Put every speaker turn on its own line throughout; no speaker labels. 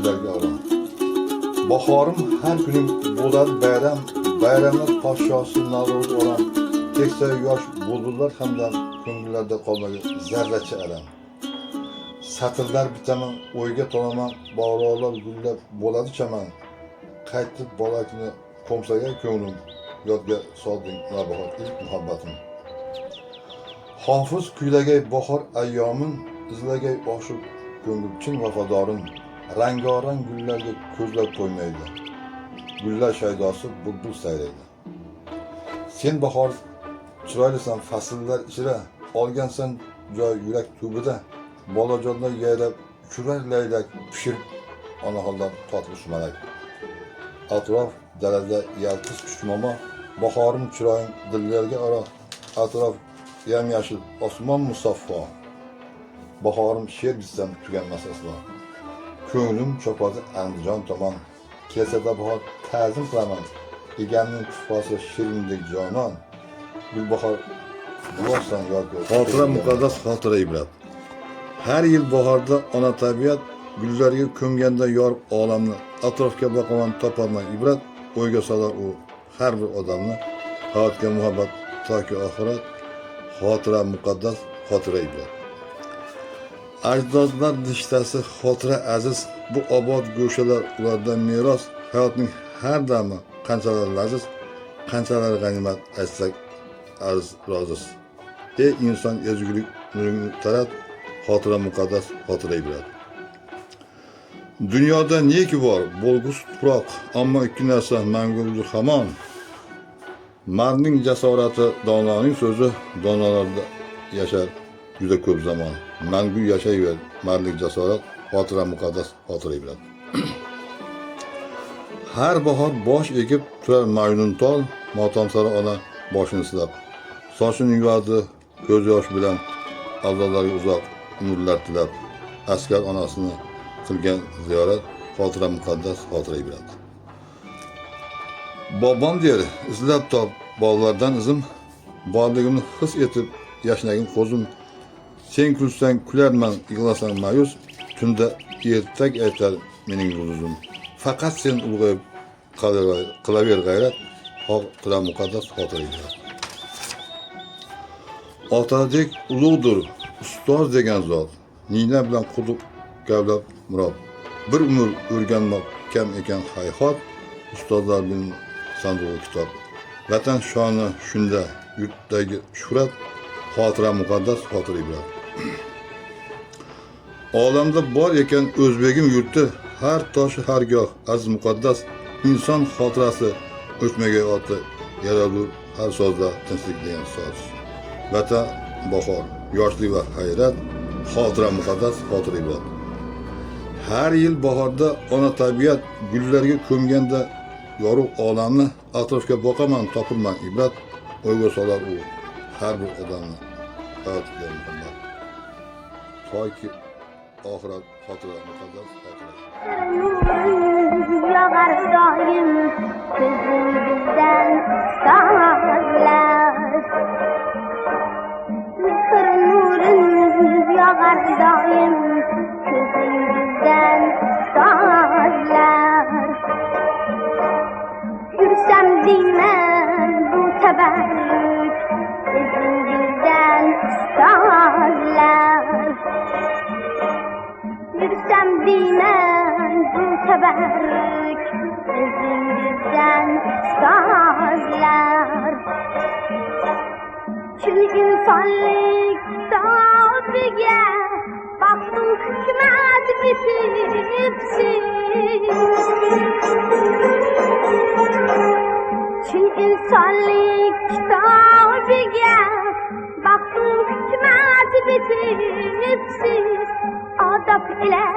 güllerge aram. Baharım her günüm bo'lar bayram, bayramlar podshosi Navro'z olam. Keksa yosh bulbullar hamdan ko'ngillarda qolmagan zarracha alam. Satırlar bitaman, o'yga tolaman, bog'roqlar gullab bo'ladi chaman. Qaytib bolakini qo'msagan ko'nglim, yodga solding nabahor ilk muhabbatim. Hofiz kuylagay bahor ayyomin, izlagay oshiq ko'ngil chin vafadorim. Rangorang gullarga ko'zlab to'ymaydi. Gullar shaydosi bulbul sayraydi. Sen bahor chiroylisan fasllar ichra, olgansan joy yurak tubida. Bolajonlar yayrab uchurar laylak, pishirib onaxondan totli sumalak. Atrof dalada yaltiz kuchmomo, bahorim chiroying dillarga aro. Atrof yam-yashil osmon musaffo. Bahorim she'r bitsam tuganmas aslo. Ko'nglim chopadi Andijon tomon. Kesada bahor ta'zim qilaman. Egamning tufosi shirindek jonon. Gulbahor buloqsan yoki xotira muqaddas xotira ibrat. Her yıl baharda ona tabiat gullarga ko'mganda yorib olamni, atrofga boqaman topaman ibrat, o'yga solar u har bir odamni. Hayotga muhabbat toki oxirat, xotira muqaddas xotira ibrat. Ajdodlar nishtasi xotira aziz, bu obod go'shalar ulardan meros, hayotning har dami qanchalar laziz, qanchalar g'animat aytsak arz roziz. Ey inson ezgulik nuringni tarat, xotira muqaddas xotira ibrat. Dunyoda neki bor bo'lg'us tuproq, ammo ikki narsa mangudir hamon. Mardning jasorati, dononing so'zi, donolarda yashar juda ko'p zamon. Mangu yashayver, mardlik jasorat, xotira muqaddas xotira ibrat. Har bahor bosh egib turar maymun tol, motamsaro ona boshini silab. Sochini yuvadi ko'z yosh bilan, avlodlarga uzoq umrlar tilab. Askar onasini qilgan ziyorat, xotira muqaddas xotira ibrat. Bobom der, izlab top bog'lardan izim, borligimni his etib yashnagim qo'zim. Sen kulsang kularman, yig'lasang ma'yus, tunda ertak aytar mening yulduzim. Faqat sen ulg'ayib qilaver g'ayrat, xotira muqaddas xotira ibrat. Otadek ulug'dir ustoz degan zot, nina bilan quduq kavlab murod. Bir umr o'rganmoq kam ekan hayhot, ustozlar bilan sandig'i kitob. Vatan shoni shunda, yurtdagi shuhrat, xotira muqaddas xotira ibrat. Olamda bor ekan o'zbegim yurti, har toshi har goh aziz muqaddas, inson xotirasi o'chmagay oti, yaradur har sozda tinchlik degan so'z. Vatan bahor, yoshlik va hayrat, xotira muqaddas xotira ibrat. Har yil bahorda ona tabiat gullarga ko'mganda yorug' olamni, atrofga boqaman topilman ibrat, o'yga solar u har bir odamni. Hayotga muhabbat toki oxirat, xotira muqaddas xotira.
Yog'ar doim ko'zingizdan sog'lar. Mehr nuringiz yog'ar doim ko'zingizdan sog'lar. Yursam deyman bu tabarruk izingizdan sog'lar. Yursam deyman bu tabarruk izingizdan sog'lar. Chun insonlik sobiga baxtum hikmat bitibsiz. Chun insonlik kitobiga baxtum hikmat bitibsiz. Odob ila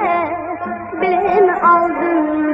bilim oldim